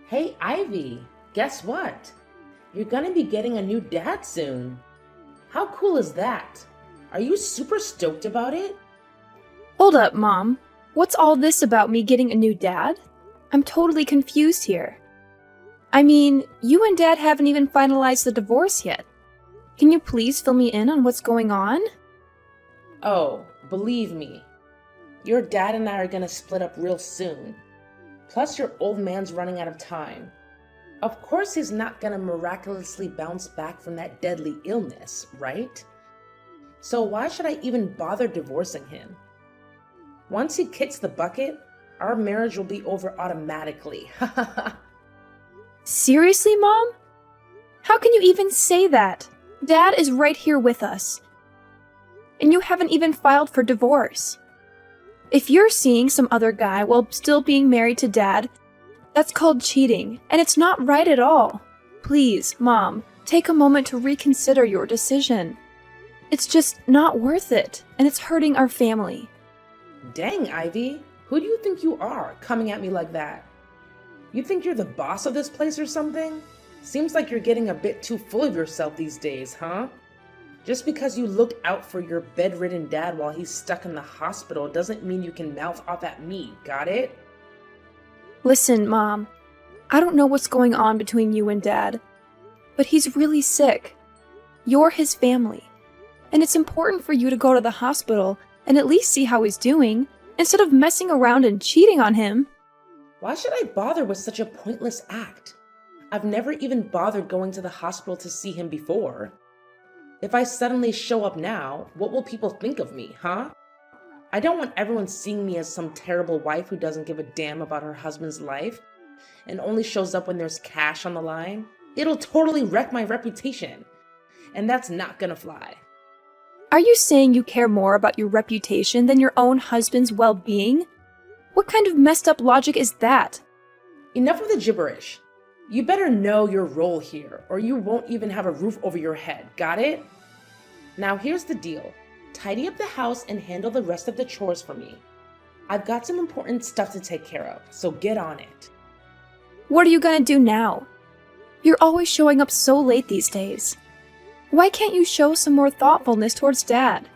Hey, Ivy, guess what? You're gonna be getting a new dad soon. How cool is that? Are you super stoked about it? Hold up, Mom. What's all this about me getting a new dad? I'm totally confused here. I mean, you and Dad haven't even finalized the divorce yet. Can you please fill me in on what's going on? Oh, believe me, your dad and I are gonna split up real soon. Plus, your old man's running out of time. Of course, he's not gonna miraculously bounce back from that deadly illness, right? So, why should I even bother divorcing him? Once he kicks the bucket, our marriage will be over automatically. Seriously, Mom? How can you even say that? Dad is right here with us. And you haven't even filed for divorce. If you're seeing some other guy while still being married to Dad, that's called cheating, and it's not right at all. Please, Mom, take a moment to reconsider your decision. It's just not worth it, and it's hurting our family. Dang, Ivy, who do you think you are, coming at me like that? You think you're the boss of this place or something? Seems like you're getting a bit too full of yourself these days, huh? Just because you look out for your bedridden dad while he's stuck in the hospital doesn't mean you can mouth off at me, got it? Listen, Mom, I don't know what's going on between you and Dad, but he's really sick. You're his family, and it's important for you to go to the hospital and at least see how he's doing, instead of messing around and cheating on him. Why should I bother with such a pointless act? I've never even bothered going to the hospital to see him before. If I suddenly show up now, what will people think of me, huh? I don't want everyone seeing me as some terrible wife who doesn't give a damn about her husband's life and only shows up when there's cash on the line. It'll totally wreck my reputation, and that's not gonna fly. Are you saying you care more about your reputation than your own husband's well-being? What kind of messed up logic is that? Enough of the gibberish. You better know your role here, or you won't even have a roof over your head, got it? Now here's the deal. Tidy up the house and handle the rest of the chores for me. I've got some important stuff to take care of, so get on it. What are you gonna do now? You're always showing up so late these days. Why can't you show some more thoughtfulness towards Dad?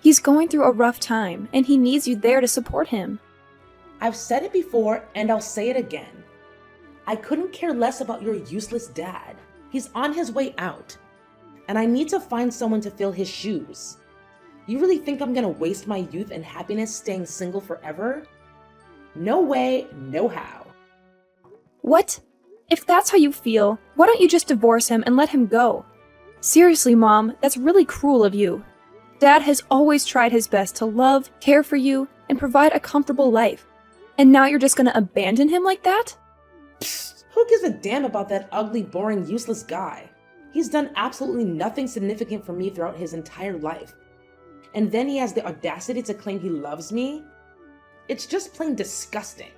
He's going through a rough time, and he needs you there to support him. I've said it before, and I'll say it again. I couldn't care less about your useless dad. He's on his way out, and I need to find someone to fill his shoes. You really think I'm gonna waste my youth and happiness staying single forever? No way, no how. What? If that's how you feel, why don't you just divorce him and let him go? Seriously, Mom, that's really cruel of you. Dad has always tried his best to love, care for you, and provide a comfortable life. And now you're just gonna abandon him like that? Psst, who gives a damn about that ugly, boring, useless guy? He's done absolutely nothing significant for me throughout his entire life. And then he has the audacity to claim he loves me? It's just plain disgusting.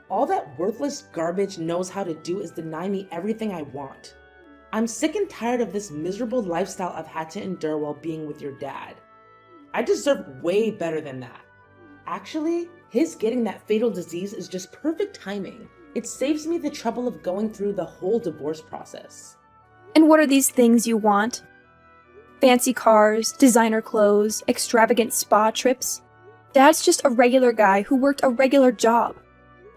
All that worthless garbage knows how to do is deny me everything I want. I'm sick and tired of this miserable lifestyle I've had to endure while being with your dad. I deserve way better than that. Actually, his getting that fatal disease is just perfect timing. It saves me the trouble of going through the whole divorce process. And what are these things you want? Fancy cars, designer clothes, extravagant spa trips? Dad's just a regular guy who worked a regular job.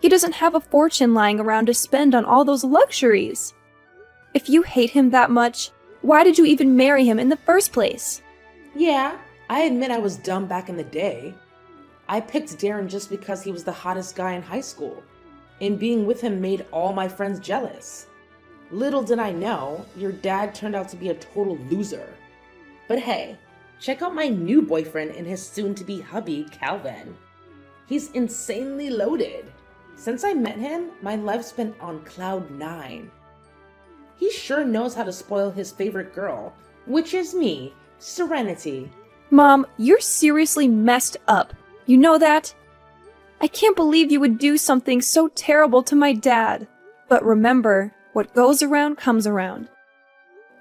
He doesn't have a fortune lying around to spend on all those luxuries. If you hate him that much, why did you even marry him in the first place? Yeah, I admit I was dumb back in the day. I picked Darren just because he was the hottest guy in high school, and being with him made all my friends jealous. Little did I know, your dad turned out to be a total loser. But hey, check out my new boyfriend and his soon-to-be hubby, Calvin. He's insanely loaded. Since I met him, my life's been on cloud 9. He sure knows how to spoil his favorite girl, which is me, Serenity. Mom, you're seriously messed up. You know that? I can't believe you would do something so terrible to my dad. But remember, what goes around comes around.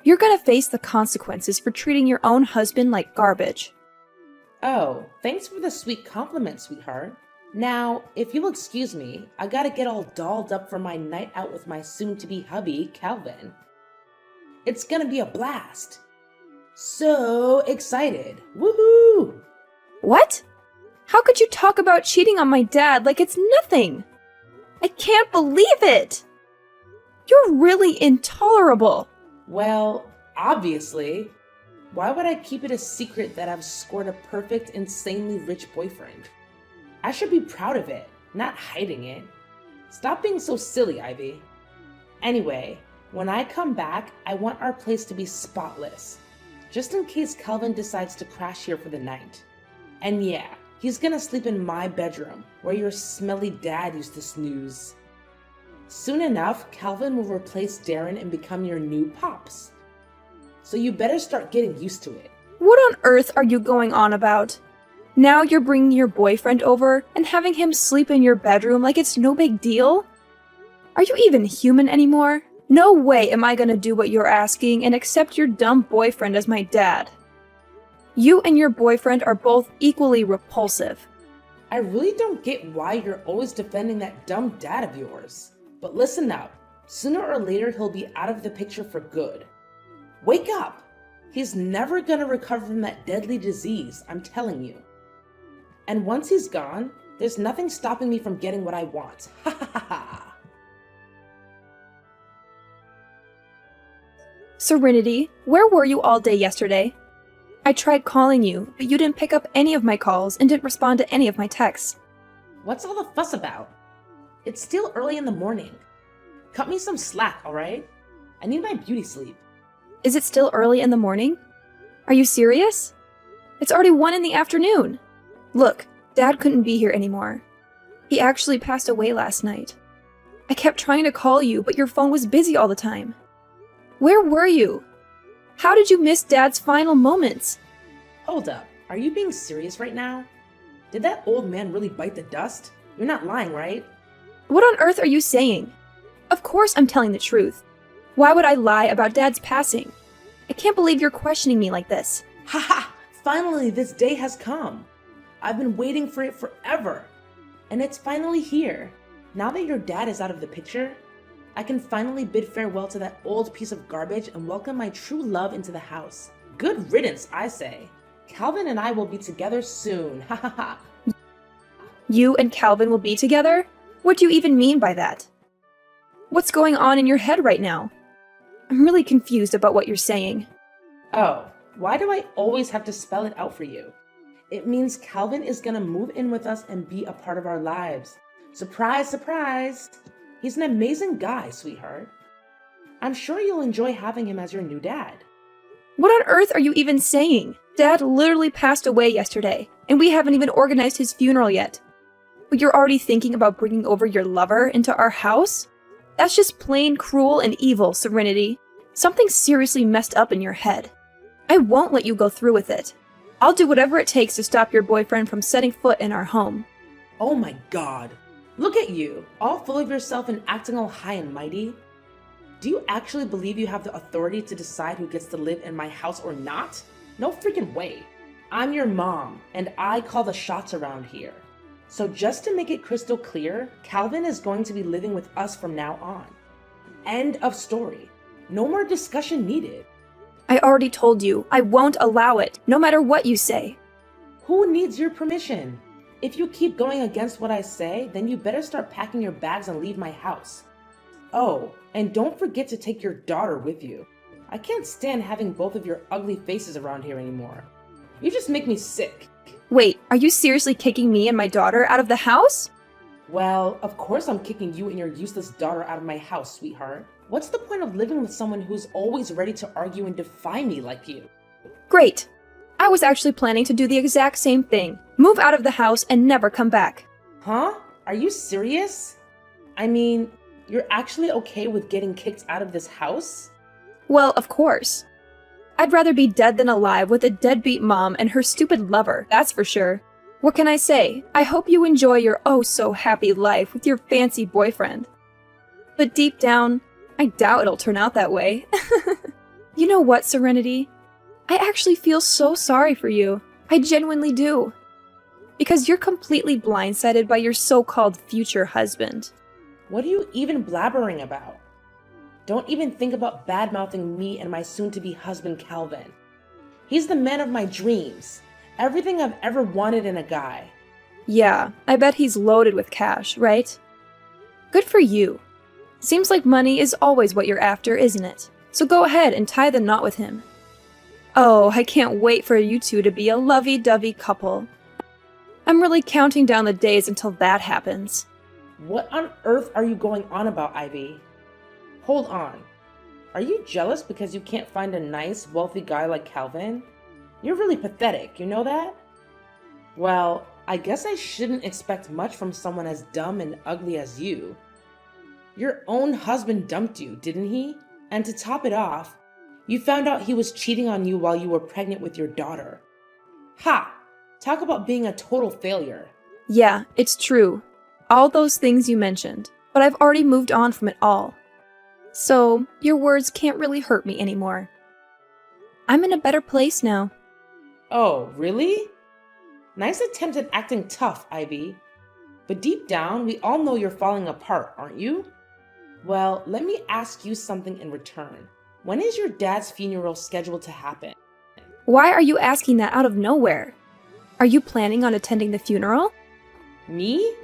You're gonna face the consequences for treating your own husband like garbage. Oh, thanks for the sweet compliment, sweetheart. Now, if you'll excuse me, I gotta get all dolled up for my night out with my soon-to-be hubby, Calvin. It's gonna be a blast. So excited. Woohoo! What? How could you talk about cheating on my dad like it's nothing? I can't believe it! You're really intolerable. Well, obviously. Why would I keep it a secret that I've scored a perfect, insanely rich boyfriend? I should be proud of it, not hiding it. Stop being so silly, Ivy. Anyway, when I come back, I want our place to be spotless, just in case Calvin decides to crash here for the night. And yeah, he's gonna sleep in my bedroom, where your smelly dad used to snooze. Soon enough, Calvin will replace Darren and become your new Pops. So you better start getting used to it. What on earth are you going on about? Now you're bringing your boyfriend over and having him sleep in your bedroom like it's no big deal? Are you even human anymore? No way am I gonna do what you're asking and accept your dumb boyfriend as my dad. You and your boyfriend are both equally repulsive. I really don't get why you're always defending that dumb dad of yours. But listen up, sooner or later he'll be out of the picture for good. Wake up! He's never gonna recover from that deadly disease, I'm telling you. And once he's gone, there's nothing stopping me from getting what I want. Ha ha ha ha! Serenity, where were you all day yesterday? I tried calling you, but you didn't pick up any of my calls and didn't respond to any of my texts. What's all the fuss about? It's still early in the morning. Cut me some slack, alright? I need my beauty sleep. Is it still early in the morning? Are you serious? It's already 1 in the afternoon. Look, Dad couldn't be here anymore. He actually passed away last night. I kept trying to call you, but your phone was busy all the time. Where were you? How did you miss Dad's final moments? Hold up, are you being serious right now? Did that old man really bite the dust? You're not lying, right? What on earth are you saying? Of course I'm telling the truth. Why would I lie about Dad's passing? I can't believe you're questioning me like this. Haha! Finally, this day has come. I've been waiting for it forever. And it's finally here. Now that your dad is out of the picture, I can finally bid farewell to that old piece of garbage and welcome my true love into the house. Good riddance, I say. Calvin and I will be together soon. Ha ha ha. You and Calvin will be together? What do you even mean by that? What's going on in your head right now? I'm really confused about what you're saying. Oh, why do I always have to spell it out for you? It means Calvin is gonna move in with us and be a part of our lives. Surprise, surprise! He's an amazing guy, sweetheart. I'm sure you'll enjoy having him as your new dad. What on earth are you even saying? Dad literally passed away yesterday, and we haven't even organized his funeral yet. But you're already thinking about bringing over your lover into our house? That's just plain cruel and evil, Serenity. Something seriously messed up in your head. I won't let you go through with it. I'll do whatever it takes to stop your boyfriend from setting foot in our home. Oh my god. Look at you, all full of yourself and acting all high and mighty. Do you actually believe you have the authority to decide who gets to live in my house or not? No freaking way. I'm your mom, and I call the shots around here. So just to make it crystal clear, Calvin is going to be living with us from now on. End of story. No more discussion needed. I already told you, I won't allow it, no matter what you say. Who needs your permission? If you keep going against what I say, then you better start packing your bags and leave my house. Oh, and don't forget to take your daughter with you. I can't stand having both of your ugly faces around here anymore. You just make me sick. Wait, are you seriously kicking me and my daughter out of the house? Well, of course I'm kicking you and your useless daughter out of my house, sweetheart. What's the point of living with someone who's always ready to argue and defy me like you? Great. I was actually planning to do the exact same thing. Move out of the house and never come back. Huh? Are you serious? I mean, you're actually okay with getting kicked out of this house? Well, of course. I'd rather be dead than alive with a deadbeat mom and her stupid lover, that's for sure. What can I say? I hope you enjoy your oh-so-happy life with your fancy boyfriend. But deep down, I doubt it'll turn out that way. You know what, Serenity? I actually feel so sorry for you. I genuinely do. Because you're completely blindsided by your so-called future husband. What are you even blabbering about? Don't even think about bad-mouthing me and my soon-to-be husband, Calvin. He's the man of my dreams. Everything I've ever wanted in a guy. Yeah, I bet he's loaded with cash, right? Good for you. Seems like money is always what you're after, isn't it? So go ahead and tie the knot with him. Oh, I can't wait for you two to be a lovey-dovey couple. I'm really counting down the days until that happens. What on earth are you going on about, Ivy? Hold on. Are you jealous because you can't find a nice, wealthy guy like Calvin? You're really pathetic, you know that? Well, I guess I shouldn't expect much from someone as dumb and ugly as you. Your own husband dumped you, didn't he? And to top it off, you found out he was cheating on you while you were pregnant with your daughter. Ha! Talk about being a total failure. Yeah, it's true. All those things you mentioned, but I've already moved on from it all. So, your words can't really hurt me anymore. I'm in a better place now. Oh, really? Nice attempt at acting tough, Ivy. But deep down, we all know you're falling apart, aren't you? Well, let me ask you something in return. When is your dad's funeral scheduled to happen? Why are you asking that out of nowhere? Are you planning on attending the funeral? Me?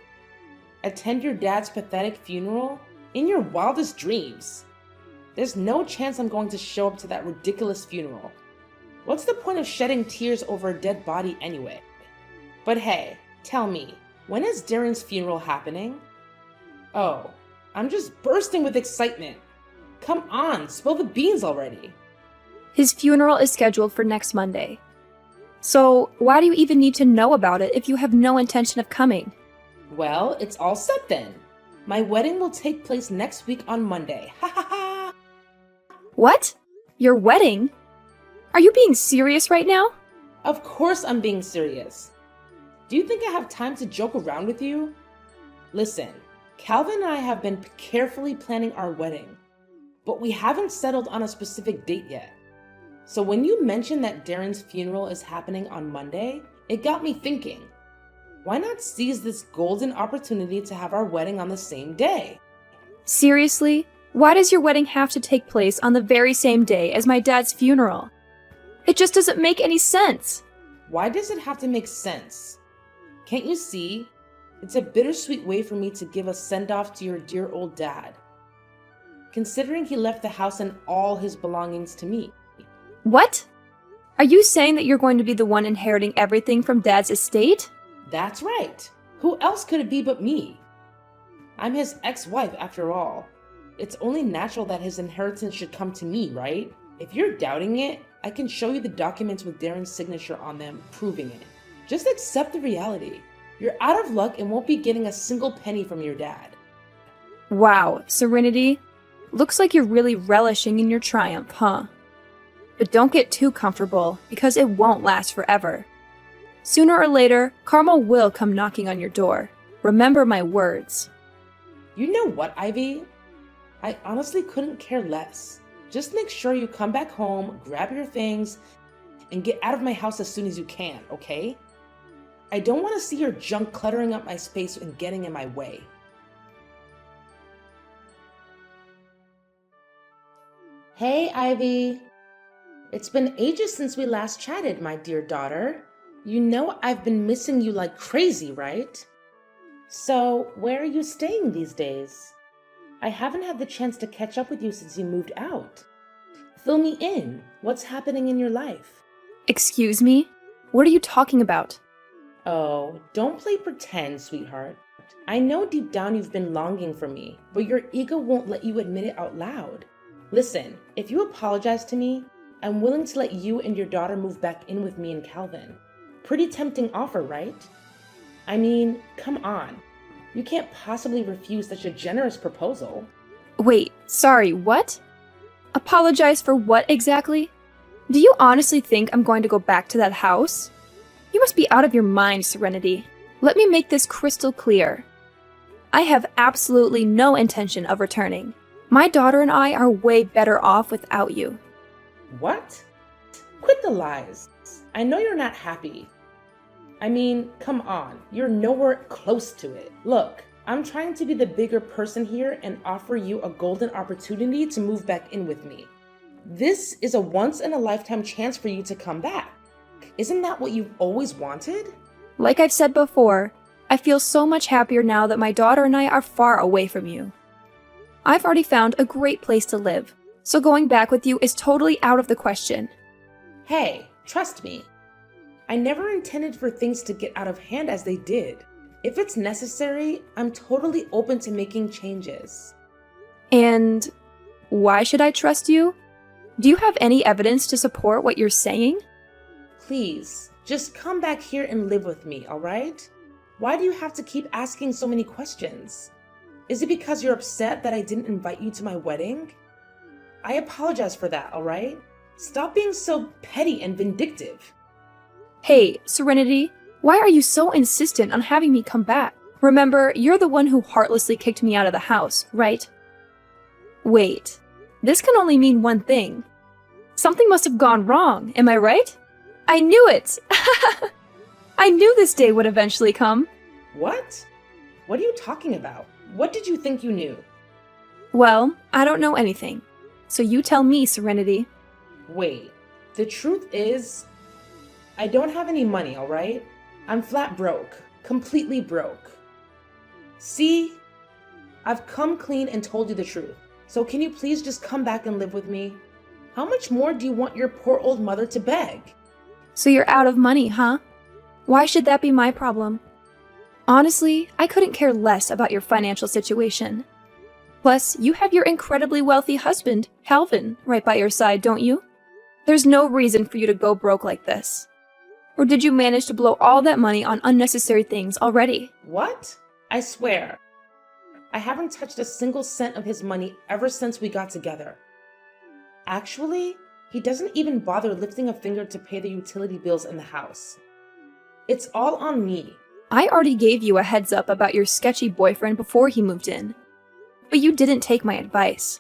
Attend your dad's pathetic funeral? In your wildest dreams. There's no chance I'm going to show up to that ridiculous funeral. What's the point of shedding tears over a dead body anyway? But hey, tell me, when is Darren's funeral happening? Oh, I'm just bursting with excitement. Come on, spill the beans already. His funeral is scheduled for next Monday. So, why do you even need to know about it if you have no intention of coming? Well, it's all set then. My wedding will take place next week on Monday. Ha ha ha! What? Your wedding? Are you being serious right now? Of course I'm being serious. Do you think I have time to joke around with you? Listen, Calvin and I have been carefully planning our wedding, but we haven't settled on a specific date yet. So when you mentioned that Darren's funeral is happening on Monday, it got me thinking. Why not seize this golden opportunity to have our wedding on the same day? Seriously? Why does your wedding have to take place on the very same day as my dad's funeral? It just doesn't make any sense. Why does it have to make sense? Can't you see? It's a bittersweet way for me to give a send-off to your dear old dad, considering he left the house and all his belongings to me. What? Are you saying that you're going to be the one inheriting everything from Dad's estate? That's right. Who else could it be but me? I'm his ex-wife after all. It's only natural that his inheritance should come to me, right? If you're doubting it, I can show you the documents with Darren's signature on them proving it. Just accept the reality. You're out of luck and won't be getting a single penny from your dad. Wow, Serenity. Looks like you're really relishing in your triumph, huh? But don't get too comfortable, because it won't last forever. Sooner or later, Carmel will come knocking on your door. Remember my words. You know what, Ivy? I honestly couldn't care less. Just make sure you come back home, grab your things, and get out of my house as soon as you can, okay? I don't want to see your junk cluttering up my space and getting in my way. Hey, Ivy. It's been ages since we last chatted, my dear daughter. You know I've been missing you like crazy, right? So, where are you staying these days? I haven't had the chance to catch up with you since you moved out. Fill me in. What's happening in your life? Excuse me? What are you talking about? Oh, don't play pretend, sweetheart. I know deep down you've been longing for me, but your ego won't let you admit it out loud. Listen, if you apologize to me, I'm willing to let you and your daughter move back in with me and Calvin. Pretty tempting offer, right? I mean, come on. You can't possibly refuse such a generous proposal. Wait, sorry, what? Apologize for what exactly? Do you honestly think I'm going to go back to that house? You must be out of your mind, Serenity. Let me make this crystal clear. I have absolutely no intention of returning. My daughter and I are way better off without you. What? Quit the lies. I know you're not happy. I mean, come on, you're nowhere close to it. Look, I'm trying to be the bigger person here and offer you a golden opportunity to move back in with me. This is a once-in-a-lifetime chance for you to come back. Isn't that what you've always wanted? Like I've said before, I feel so much happier now that my daughter and I are far away from you. I've already found a great place to live, so going back with you is totally out of the question. Hey, trust me. I never intended for things to get out of hand as they did. If it's necessary, I'm totally open to making changes. And why should I trust you? Do you have any evidence to support what you're saying? Please, just come back here and live with me, alright? Why do you have to keep asking so many questions? Is it because you're upset that I didn't invite you to my wedding? I apologize for that, alright? Stop being so petty and vindictive. Hey, Serenity, why are you so insistent on having me come back? Remember, you're the one who heartlessly kicked me out of the house, right? Wait, this can only mean one thing. Something must have gone wrong, am I right? I knew it! I knew this day would eventually come. What? What are you talking about? What did you think you knew? Well, I don't know anything. So you tell me, Serenity. Wait, the truth is, I don't have any money, alright? I'm flat broke. Completely broke. See? I've come clean and told you the truth. So can you please just come back and live with me? How much more do you want your poor old mother to beg? So you're out of money, huh? Why should that be my problem? Honestly, I couldn't care less about your financial situation. Plus, you have your incredibly wealthy husband, Calvin, right by your side, don't you? There's no reason for you to go broke like this. Or did you manage to blow all that money on unnecessary things already? What? I swear. I haven't touched a single cent of his money ever since we got together. Actually, he doesn't even bother lifting a finger to pay the utility bills in the house. It's all on me. I already gave you a heads up about your sketchy boyfriend before he moved in. But you didn't take my advice.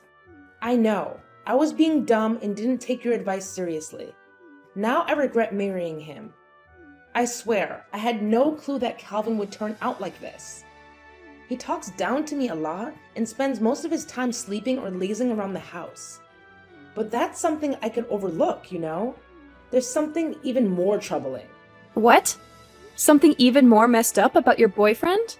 I know. I was being dumb and didn't take your advice seriously. Now I regret marrying him. I swear, I had no clue that Calvin would turn out like this. He talks down to me a lot and spends most of his time sleeping or lazing around the house. But that's something I could overlook, you know? There's something even more troubling. What? Something even more messed up about your boyfriend?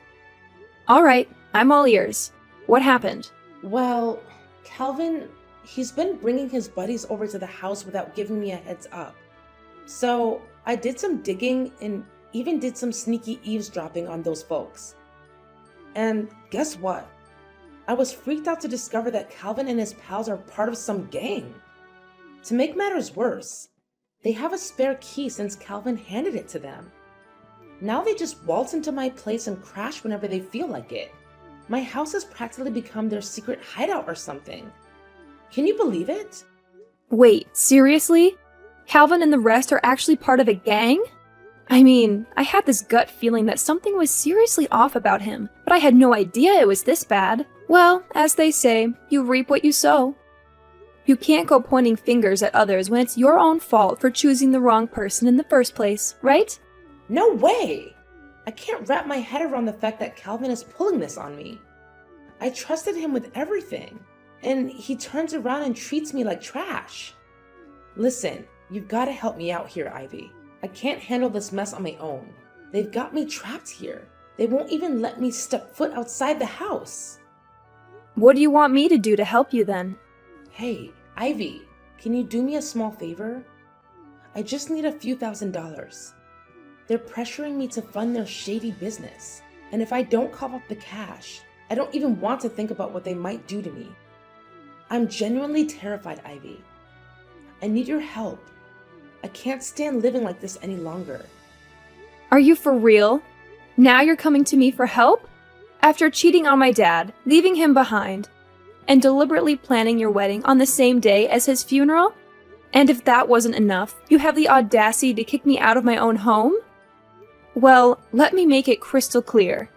Alright, I'm all ears. What happened? Well, Calvin, he's been bringing his buddies over to the house without giving me a heads up. So I did some digging and even did some sneaky eavesdropping on those folks. And guess what? I was freaked out to discover that Calvin and his pals are part of some gang. To make matters worse, they have a spare key since Calvin handed it to them. Now they just waltz into my place and crash whenever they feel like it. My house has practically become their secret hideout or something. Can you believe it? Wait, seriously? Calvin and the rest are actually part of a gang? I mean, I had this gut feeling that something was seriously off about him, but I had no idea it was this bad. Well, as they say, you reap what you sow. You can't go pointing fingers at others when it's your own fault for choosing the wrong person in the first place, right? No way! I can't wrap my head around the fact that Calvin is pulling this on me. I trusted him with everything, and he turns around and treats me like trash. Listen, you've got to help me out here, Ivy. I can't handle this mess on my own. They've got me trapped here. They won't even let me step foot outside the house. What do you want me to do to help you then? Hey, Ivy, can you do me a small favor? I just need a few $1,000s. They're pressuring me to fund their shady business. And if I don't cough up the cash, I don't even want to think about what they might do to me. I'm genuinely terrified, Ivy. I need your help. I can't stand living like this any longer. Are you for real? Now you're coming to me for help? After cheating on my dad, leaving him behind, and deliberately planning your wedding on the same day as his funeral? And if that wasn't enough, you have the audacity to kick me out of my own home? Well, let me make it crystal clear.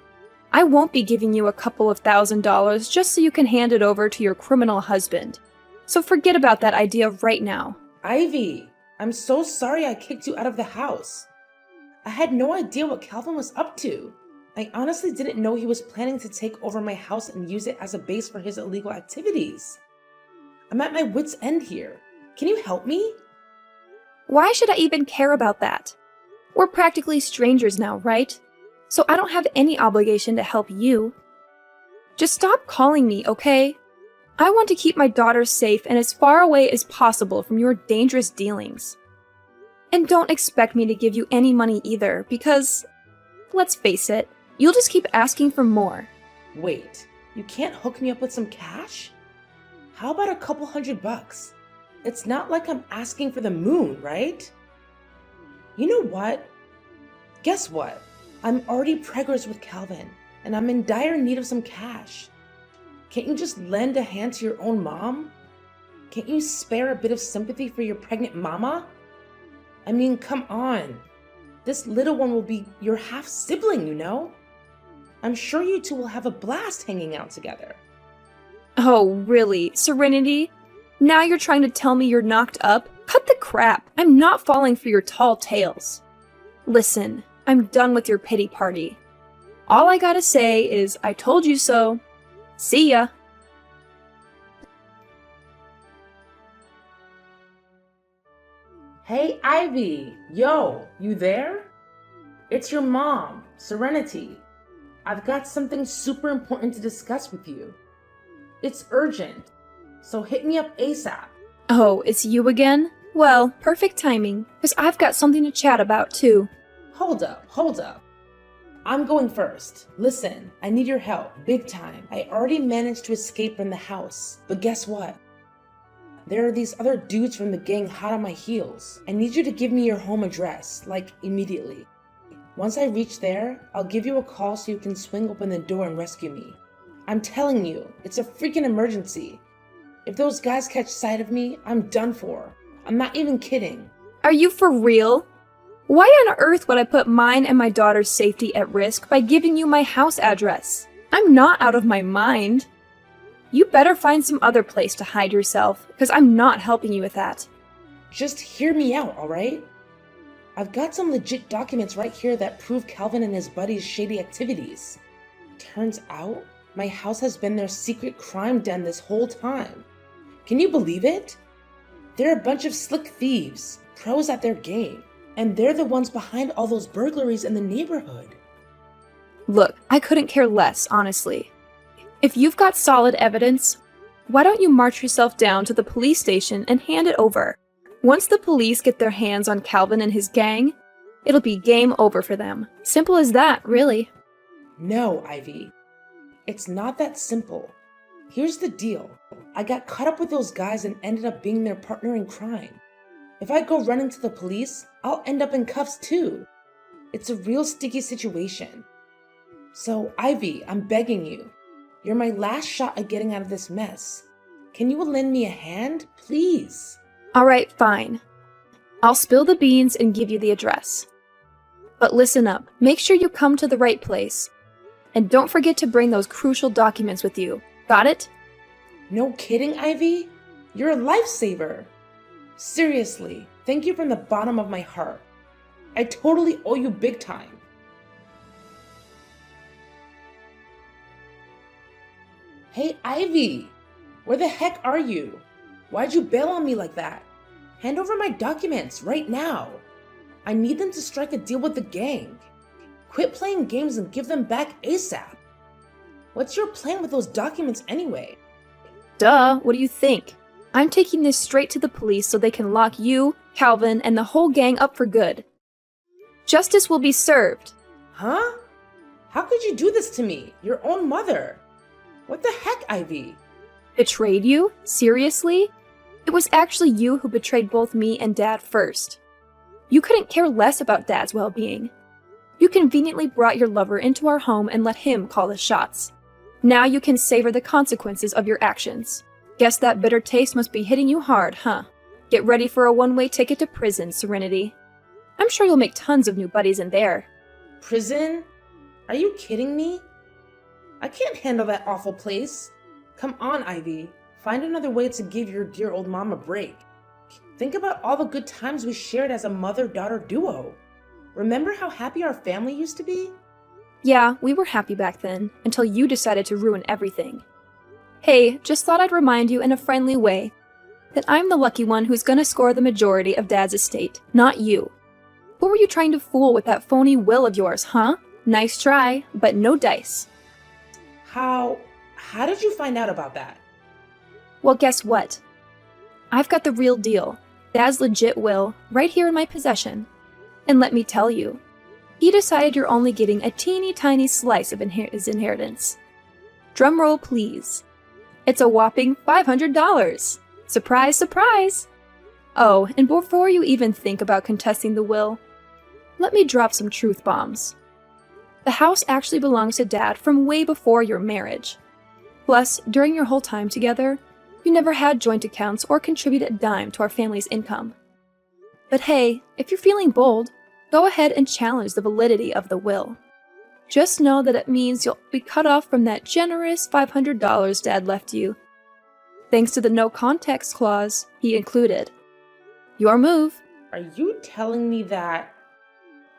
I won't be giving you a couple of $1,000s just so you can hand it over to your criminal husband. So forget about that idea right now. Ivy, I'm so sorry I kicked you out of the house. I had no idea what Calvin was up to. I honestly didn't know he was planning to take over my house and use it as a base for his illegal activities. I'm at my wit's end here. Can you help me? Why should I even care about that? We're practically strangers now, right? So I don't have any obligation to help you. Just stop calling me, okay? I want to keep my daughter safe and as far away as possible from your dangerous dealings. And don't expect me to give you any money either, because, let's face it, you'll just keep asking for more. Wait, you can't hook me up with some cash? How about a couple $100? It's not like I'm asking for the moon, right? You know what? Guess what? I'm already preggers with Calvin, and I'm in dire need of some cash. Can't you just lend a hand to your own mom? Can't you spare a bit of sympathy for your pregnant mama? I mean, come on. This little one will be your half-sibling, you know? I'm sure you two will have a blast hanging out together. Oh, really? Serenity? Now you're trying to tell me you're knocked up? Cut the crap. I'm not falling for your tall tales. Listen, I'm done with your pity party. All I gotta say is, I told you so. See ya. Hey, Ivy! Yo, you there? It's your mom, Serenity. I've got something super important to discuss with you. It's urgent, so hit me up ASAP. Oh, it's you again? Well, perfect timing, because I've got something to chat about too. Hold up. I'm going first. Listen, I need your help, big time. I already managed to escape from the house, but guess what? There are these other dudes from the gang hot on my heels. I need you to give me your home address, like immediately. Once I reach there, I'll give you a call so you can swing open the door and rescue me. I'm telling you, it's a freaking emergency. If those guys catch sight of me, I'm done for. I'm not even kidding. Are you for real? Why on earth would I put mine and my daughter's safety at risk by giving you my house address? I'm not out of my mind. You better find some other place to hide yourself, because I'm not helping you with that. Just hear me out, alright? I've got some legit documents right here that prove Calvin and his buddies' shady activities. Turns out, my house has been their secret crime den this whole time. Can you believe it? They're a bunch of slick thieves, pros at their game, and they're the ones behind all those burglaries in the neighborhood. Look, I couldn't care less, honestly. If you've got solid evidence, why don't you march yourself down to the police station and hand it over? Once the police get their hands on Calvin and his gang, it'll be game over for them. Simple as that, really. No, Ivy. It's not that simple. Here's the deal. I got caught up with those guys and ended up being their partner in crime. If I go running to the police, I'll end up in cuffs too. It's a real sticky situation. So, Ivy, I'm begging you. You're my last shot at getting out of this mess. Can you lend me a hand, please? Alright, fine. I'll spill the beans and give you the address. But listen up, make sure you come to the right place. And don't forget to bring those crucial documents with you. Got it? No kidding, Ivy? You're a lifesaver. Seriously, thank you from the bottom of my heart. I totally owe you big time. Hey, Ivy! Where the heck are you? Why'd you bail on me like that? Hand over my documents right now. I need them to strike a deal with the gang. Quit playing games and give them back ASAP. What's your plan with those documents anyway? Duh, what do you think? I'm taking this straight to the police so they can lock you, Calvin, and the whole gang up for good. Justice will be served. Huh? How could you do this to me, your own mother? What the heck, Ivy? Betrayed you? Seriously? It was actually you who betrayed both me and Dad first. You couldn't care less about Dad's well-being. You conveniently brought your lover into our home and let him call the shots. Now you can savor the consequences of your actions. Guess that bitter taste must be hitting you hard, huh? Get ready for a one-way ticket to prison, Serenity. I'm sure you'll make tons of new buddies in there. Prison? Are you kidding me? I can't handle that awful place. Come on, Ivy. Find another way to give your dear old mom a break. Think about all the good times we shared as a mother-daughter duo. Remember how happy our family used to be? Yeah, we were happy back then, until you decided to ruin everything. Hey, just thought I'd remind you in a friendly way that I'm the lucky one who's gonna score the majority of Dad's estate, not you. Who were you trying to fool with that phony will of yours, huh? Nice try, but no dice. How did you find out about that? Well, guess what? I've got the real deal, Dad's legit will, right here in my possession. And let me tell you, he decided you're only getting a teeny tiny slice of his inheritance. Drum roll, please. It's a whopping $500. Surprise, surprise! Oh, and before you even think about contesting the will, let me drop some truth bombs. The house actually belongs to Dad from way before your marriage. Plus, during your whole time together, you never had joint accounts or contributed a dime to our family's income. But hey, if you're feeling bold, go ahead and challenge the validity of the will. Just know that it means you'll be cut off from that generous $500 Dad left you, thanks to the no context clause he included. Your move. Are you telling me that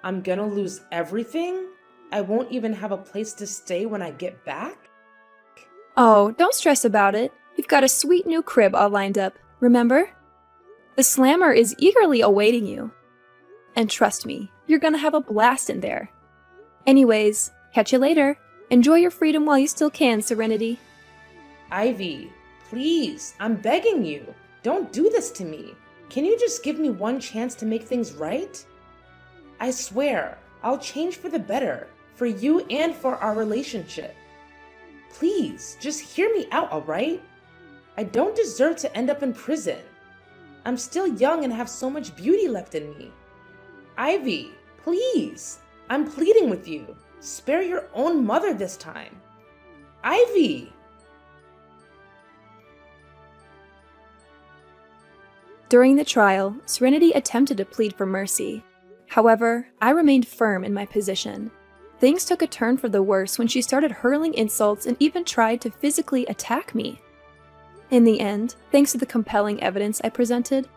I'm gonna lose everything? I won't even have a place to stay when I get back? Oh, don't stress about it. We've got a sweet new crib all lined up, remember? The Slammer is eagerly awaiting you. And trust me, you're gonna have a blast in there. Anyways, catch you later. Enjoy your freedom while you still can, Serenity. Ivy, please, I'm begging you. Don't do this to me. Can you just give me one chance to make things right? I swear, I'll change for the better, for you and for our relationship. Please, just hear me out, alright? I don't deserve to end up in prison. I'm still young and have so much beauty left in me. Ivy, please, I'm pleading with you. Spare your own mother this time. Ivy! During the trial, Serenity attempted to plead for mercy. However, I remained firm in my position. Things took a turn for the worse when she started hurling insults and even tried to physically attack me. In the end, thanks to the compelling evidence I presented,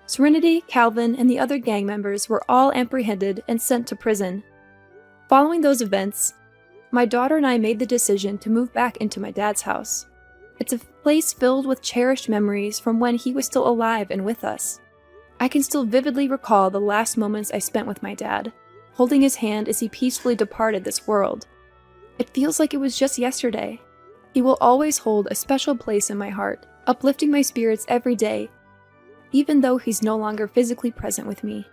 Serenity, Calvin, and the other gang members were all apprehended and sent to prison. Following those events, my daughter and I made the decision to move back into my dad's house. It's a place filled with cherished memories from when he was still alive and with us. I can still vividly recall the last moments I spent with my dad, holding his hand as he peacefully departed this world. It feels like it was just yesterday. He will always hold a special place in my heart, uplifting my spirits every day, even though he's no longer physically present with me.